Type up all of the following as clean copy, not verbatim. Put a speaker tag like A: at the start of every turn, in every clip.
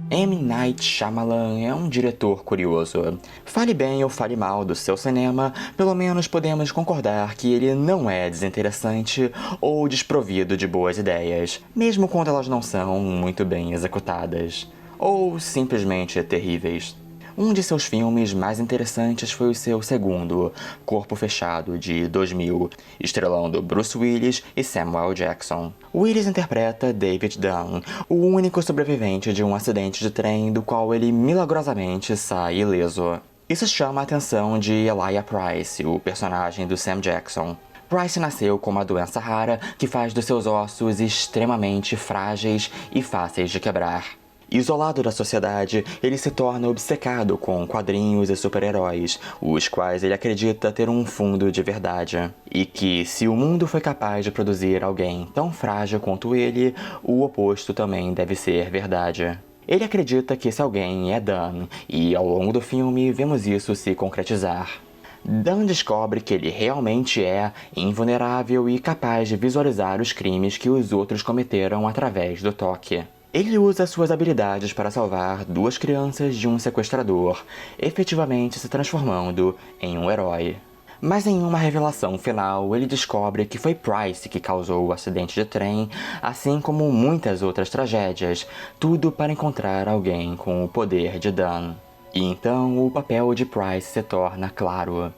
A: M. Night Shyamalan é um diretor curioso. Fale bem ou fale mal do seu cinema, pelo menos podemos concordar que ele não é desinteressante ou desprovido de boas ideias, mesmo quando elas não são muito bem executadas, ou simplesmente terríveis. Um de seus filmes mais interessantes foi o seu segundo, Corpo Fechado, de 2000, estrelando Bruce Willis e Samuel Jackson. Willis interpreta David Dunn, o único sobrevivente de um acidente de trem do qual ele milagrosamente sai ileso. Isso chama a atenção de Elijah Price, o personagem do Sam Jackson. Price nasceu com uma doença rara que faz dos seus ossos extremamente frágeis e fáceis de quebrar. Isolado da sociedade, ele se torna obcecado com quadrinhos e super-heróis, os quais ele acredita ter um fundo de verdade. E que, se o mundo foi capaz de produzir alguém tão frágil quanto ele, o oposto também deve ser verdade. Ele acredita que esse alguém é Dan, e ao longo do filme vemos isso se concretizar. Dan descobre que ele realmente é invulnerável e capaz de visualizar os crimes que os outros cometeram através do toque. Ele usa suas habilidades para salvar duas crianças de um sequestrador, efetivamente se transformando em um herói. Mas em uma revelação final, ele descobre que foi Price que causou o acidente de trem, assim como muitas outras tragédias, tudo para encontrar alguém com o poder de Dan. E então o papel de Price se torna claro.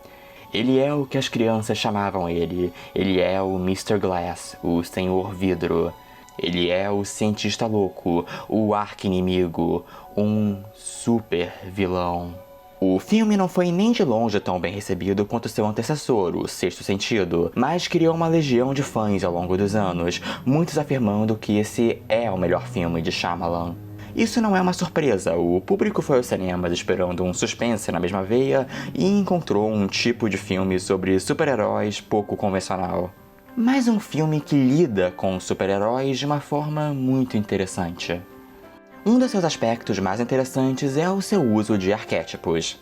A: Ele é o que as crianças chamavam ele é o Mr. Glass, o Senhor Vidro. Ele é o cientista louco, o arqui-inimigo, um super vilão. O filme não foi nem de longe tão bem recebido quanto seu antecessor, O Sexto Sentido, mas criou uma legião de fãs ao longo dos anos, muitos afirmando que esse é o melhor filme de Shyamalan. Isso não é uma surpresa, o público foi aos cinemas esperando um suspense na mesma veia e encontrou um tipo de filme sobre super-heróis pouco convencional. Mas um filme que lida com super-heróis de uma forma muito interessante. Um dos seus aspectos mais interessantes é o seu uso de arquétipos.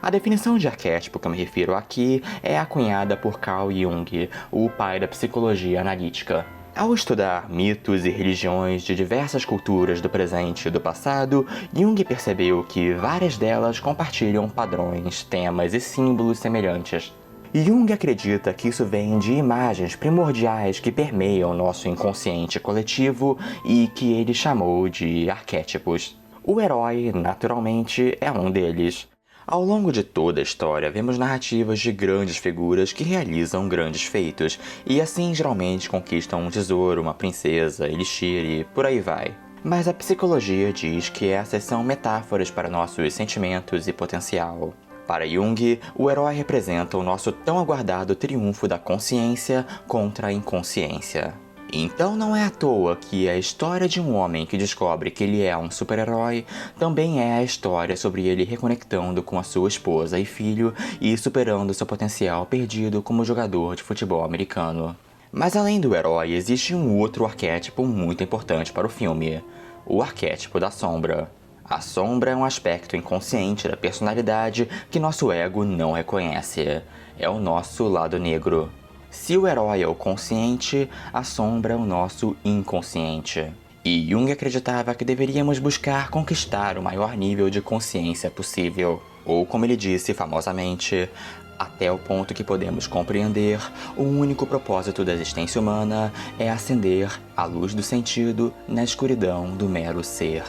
A: A definição de arquétipo que eu me refiro aqui é acunhada por Carl Jung, o pai da psicologia analítica. Ao estudar mitos e religiões de diversas culturas do presente e do passado, Jung percebeu que várias delas compartilham padrões, temas e símbolos semelhantes. Jung acredita que isso vem de imagens primordiais que permeiam nosso inconsciente coletivo e que ele chamou de arquétipos. O herói, naturalmente, é um deles. Ao longo de toda a história, vemos narrativas de grandes figuras que realizam grandes feitos, e assim geralmente conquistam um tesouro, uma princesa, elixir e por aí vai. Mas a psicologia diz que essas são metáforas para nossos sentimentos e potencial. Para Jung, o herói representa o nosso tão aguardado triunfo da consciência contra a inconsciência. Então não é à toa que a história de um homem que descobre que ele é um super-herói também é a história sobre ele reconectando com a sua esposa e filho e superando seu potencial perdido como jogador de futebol americano. Mas além do herói, existe um outro arquétipo muito importante para o filme: o arquétipo da sombra. A sombra é um aspecto inconsciente da personalidade que nosso ego não reconhece. É o nosso lado negro. Se o herói é o consciente, a sombra é o nosso inconsciente. E Jung acreditava que deveríamos buscar conquistar o maior nível de consciência possível. Ou, como ele disse famosamente, até o ponto que podemos compreender, o único propósito da existência humana é acender a luz do sentido na escuridão do mero ser.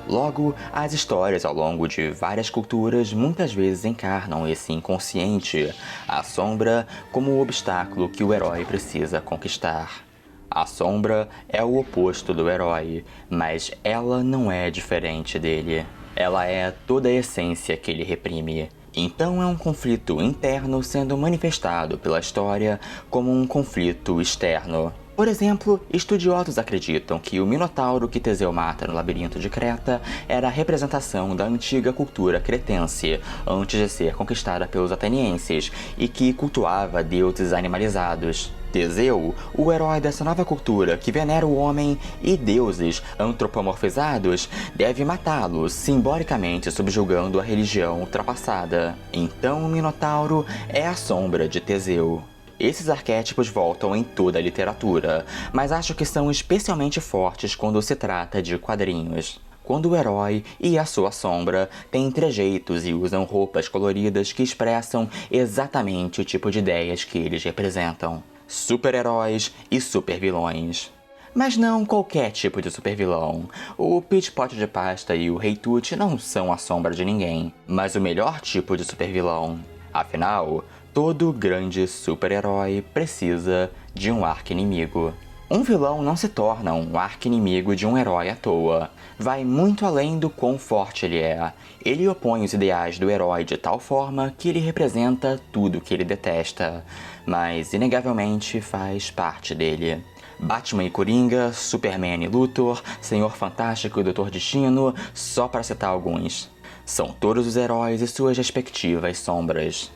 A: Logo, as histórias ao longo de várias culturas muitas vezes encarnam esse inconsciente, a sombra, como o obstáculo que o herói precisa conquistar. A sombra é o oposto do herói, mas ela não é diferente dele. Ela é toda a essência que ele reprime. Então é um conflito interno sendo manifestado pela história como um conflito externo. Por exemplo, estudiosos acreditam que o Minotauro que Teseu mata no labirinto de Creta era a representação da antiga cultura cretense, antes de ser conquistada pelos atenienses, e que cultuava deuses animalizados. Teseu, o herói dessa nova cultura que venera o homem e deuses antropomorfizados, deve matá-los, simbolicamente subjugando a religião ultrapassada. Então o Minotauro é a sombra de Teseu. Esses arquétipos voltam em toda a literatura, mas acho que são especialmente fortes quando se trata de quadrinhos. quando o herói e a sua sombra têm trejeitos e usam roupas coloridas que expressam exatamente o tipo de ideias que eles representam. Super-heróis e super-vilões. Mas não qualquer tipo de supervilão. O Pit Pot de Pasta e o Rei Tut não são a sombra de ninguém, mas o melhor tipo de supervilão. Afinal, todo grande super-herói precisa de um arqui-inimigo. Um vilão não se torna um arqui-inimigo de um herói à toa. Vai muito além do quão forte ele é. Ele opõe os ideais do herói de tal forma que ele representa tudo que ele detesta, mas inegavelmente faz parte dele. Batman e Coringa, Superman e Luthor, Senhor Fantástico e Doutor Destino, só para citar alguns. São todos os heróis e suas respectivas sombras.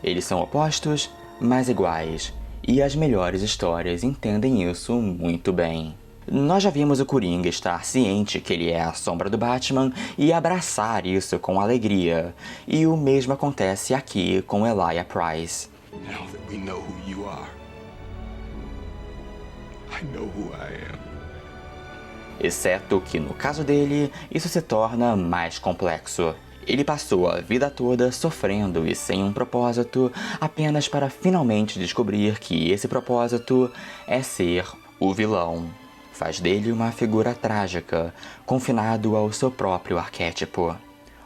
A: Eles são opostos, mas iguais, e as melhores histórias entendem isso muito bem. Nós já vimos o Coringa estar ciente que ele é a sombra do Batman e abraçar isso com alegria, e o mesmo acontece aqui com Elijah Price.
B: Now that we know who you are, I know who I am.
A: Exceto que no caso dele, isso se torna mais complexo. Ele passou a vida toda sofrendo e sem um propósito, apenas para finalmente descobrir que esse propósito é ser o vilão. Faz dele uma figura trágica, confinado ao seu próprio arquétipo.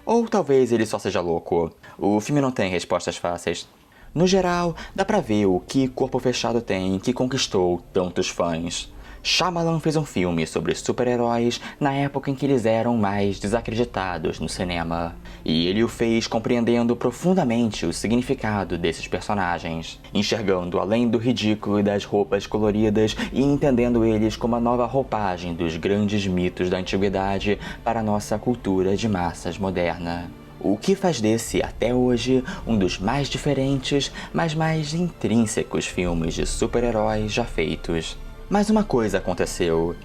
A: Ou talvez ele só seja louco. O filme não tem respostas fáceis. No geral, dá pra ver o que Corpo Fechado tem que conquistou tantos fãs. Shyamalan fez um filme sobre super-heróis na época em que eles eram mais desacreditados no cinema. E ele o fez compreendendo profundamente o significado desses personagens, enxergando além do ridículo e das roupas coloridas e entendendo eles como a nova roupagem dos grandes mitos da antiguidade para a nossa cultura de massas moderna. O que faz desse, até hoje, um dos mais diferentes, mas mais intrínsecos filmes de super-heróis já feitos. Mas uma coisa aconteceu.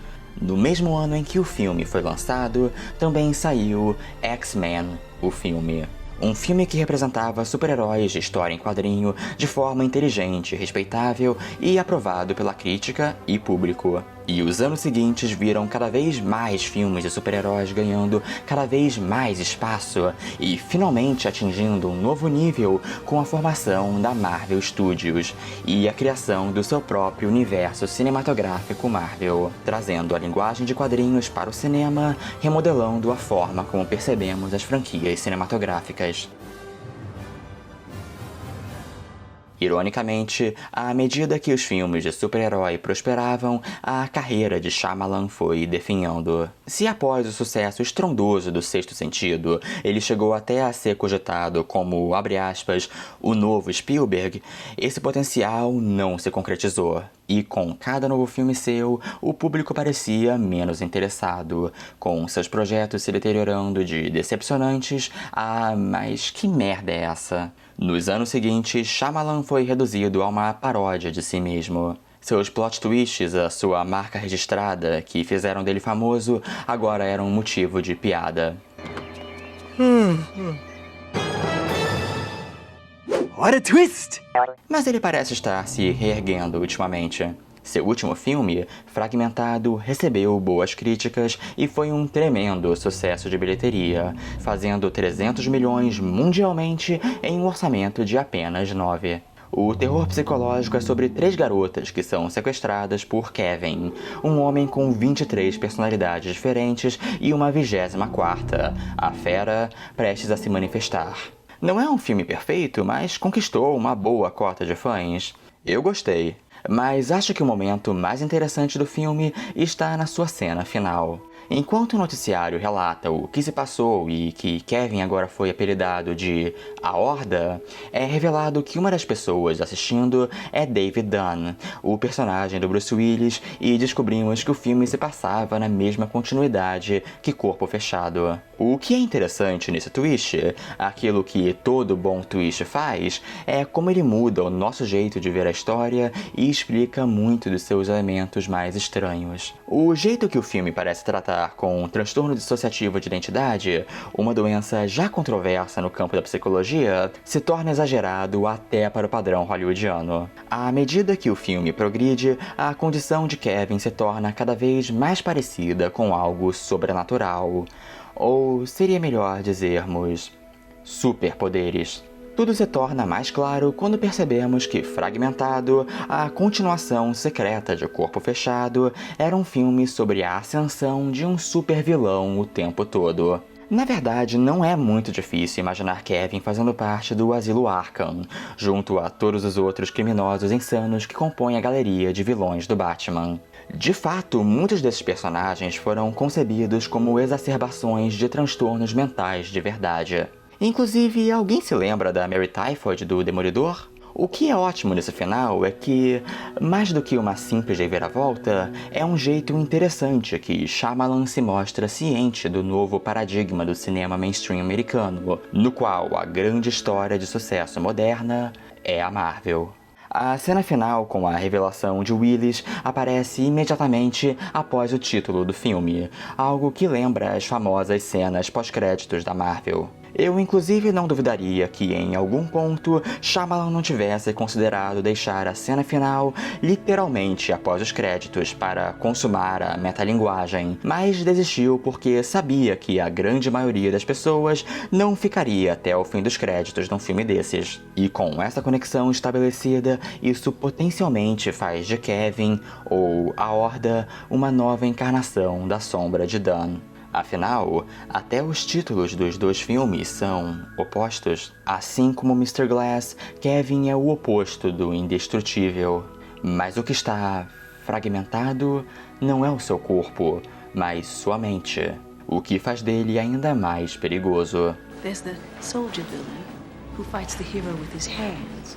A: No mesmo ano em que o filme foi lançado, também saiu X-Men, o filme. Um filme que representava super-heróis de história em quadrinho de forma inteligente, respeitável e aprovado pela crítica e público. E os anos seguintes viram cada vez mais filmes de super-heróis ganhando cada vez mais espaço e finalmente atingindo um novo nível com a formação da Marvel Studios e a criação do seu próprio universo cinematográfico Marvel, trazendo a linguagem de quadrinhos para o cinema, remodelando a forma como percebemos as franquias cinematográficas. Ironicamente, à medida que os filmes de super-herói prosperavam, a carreira de Shyamalan foi definhando. Se após o sucesso estrondoso do Sexto Sentido, ele chegou até a ser cogitado como, abre aspas, o novo Spielberg, esse potencial não se concretizou. E com cada novo filme seu, o público parecia menos interessado, com seus projetos se deteriorando de decepcionantes a mas que merda é essa? Nos anos seguintes, Shyamalan foi reduzido a uma paródia de si mesmo. Seus plot twists, a sua marca registrada, que fizeram dele famoso, agora eram um motivo de piada.
C: What a twist!
A: Mas ele parece estar se reerguendo ultimamente. Seu último filme, Fragmentado, recebeu boas críticas e foi um tremendo sucesso de bilheteria, fazendo 300 milhões mundialmente em um orçamento de apenas 9. O terror psicológico é sobre 3 garotas que são sequestradas por Kevin, um homem com 23 personalidades diferentes e uma 24ª, a fera prestes a se manifestar. Não é um filme perfeito, mas conquistou uma boa cota de fãs. Eu gostei. Mas acho que o momento mais interessante do filme está na sua cena final. Enquanto o noticiário relata o que se passou e que Kevin agora foi apelidado de A Horda, é revelado que uma das pessoas assistindo é David Dunn, o personagem do Bruce Willis, e descobrimos que o filme se passava na mesma continuidade que Corpo Fechado. O que é interessante nesse twist, aquilo que todo bom twist faz, é como ele muda o nosso jeito de ver a história e explica muito dos seus elementos mais estranhos. O jeito que o filme parece tratar lidar com um transtorno dissociativo de identidade, uma doença já controversa no campo da psicologia, se torna exagerado até para o padrão hollywoodiano. À medida que o filme progride, a condição de Kevin se torna cada vez mais parecida com algo sobrenatural. Ou seria melhor dizermos, superpoderes. Tudo se torna mais claro quando percebemos que Fragmentado, a continuação secreta de Corpo Fechado, era um filme sobre a ascensão de um supervilão o tempo todo. Na verdade, não é muito difícil imaginar Kevin fazendo parte do Asilo Arkham, junto a todos os outros criminosos insanos que compõem a galeria de vilões do Batman. De fato, muitos desses personagens foram concebidos como exacerbações de transtornos mentais de verdade. Inclusive, alguém se lembra da Mary Typhoid do Demolidor? O que é ótimo nesse final é que, mais do que uma simples reviravolta, é um jeito interessante que Shyamalan se mostra ciente do novo paradigma do cinema mainstream americano, no qual a grande história de sucesso moderna é a Marvel. A cena final com a revelação de Willis aparece imediatamente após o título do filme, algo que lembra as famosas cenas pós-créditos da Marvel. Eu inclusive não duvidaria que em algum ponto Shyamalan não tivesse considerado deixar a cena final literalmente após os créditos para consumar a metalinguagem, mas desistiu porque sabia que a grande maioria das pessoas não ficaria até o fim dos créditos num filme desses. E com essa conexão estabelecida, isso potencialmente faz de Kevin, ou a Horda, uma nova encarnação da sombra de Dan. Afinal, até os títulos dos dois filmes são opostos. Assim como Mr. Glass, Kevin é o oposto do indestrutível. Mas o que está fragmentado não é o seu corpo, mas sua mente, o que faz dele ainda mais perigoso.
D: There's the soldier villain who fights the hero with his hands.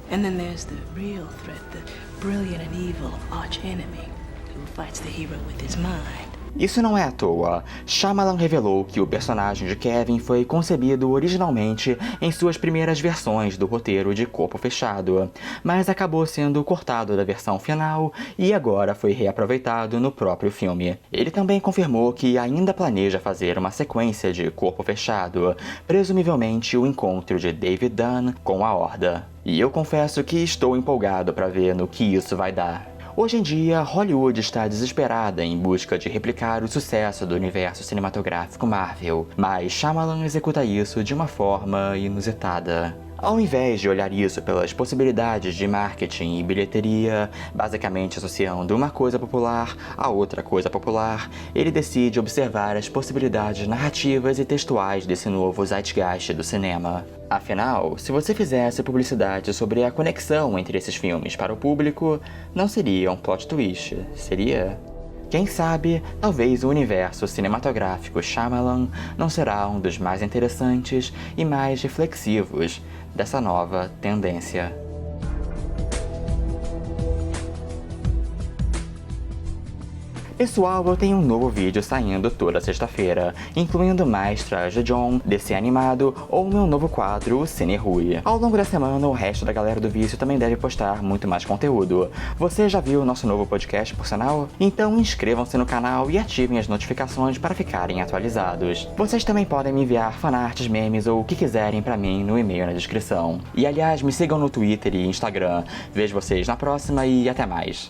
D: And then there's the real threat, the brilliant and evil arch-enemy who fights the hero with his mind.
A: Isso não é à toa. Shyamalan revelou que o personagem de Kevin foi concebido originalmente em suas primeiras versões do roteiro de Corpo Fechado, mas acabou sendo cortado da versão final e agora foi reaproveitado no próprio filme. Ele também confirmou que ainda planeja fazer uma sequência de Corpo Fechado, presumivelmente o encontro de David Dunn com a Horda. E eu confesso que estou empolgado para ver no que isso vai dar. Hoje em dia, Hollywood está desesperada em busca de replicar o sucesso do universo cinematográfico Marvel, mas Shyamalan executa isso de uma forma inusitada. Ao invés de olhar isso pelas possibilidades de marketing e bilheteria, basicamente associando uma coisa popular a outra coisa popular, ele decide observar as possibilidades narrativas e textuais desse novo zeitgeist do cinema. Afinal, se você fizesse publicidade sobre a conexão entre esses filmes para o público, não seria um plot twist, seria? Quem sabe, talvez o universo cinematográfico Shyamalan não será um dos mais interessantes e mais reflexivos dessa nova tendência. Pessoal, eu tenho um novo vídeo saindo toda sexta-feira, incluindo mais Traje de John, DC Animado ou meu novo quadro, o Cine Rui. Ao longo da semana, o resto da galera do vício também deve postar muito mais conteúdo. Você já viu o nosso novo podcast, por sinal? Então inscrevam-se no canal e ativem as notificações para ficarem atualizados. Vocês também podem me enviar fanarts, memes ou o que quiserem pra mim no e-mail na descrição. E aliás, me sigam no Twitter e Instagram. Vejo vocês na próxima e até mais.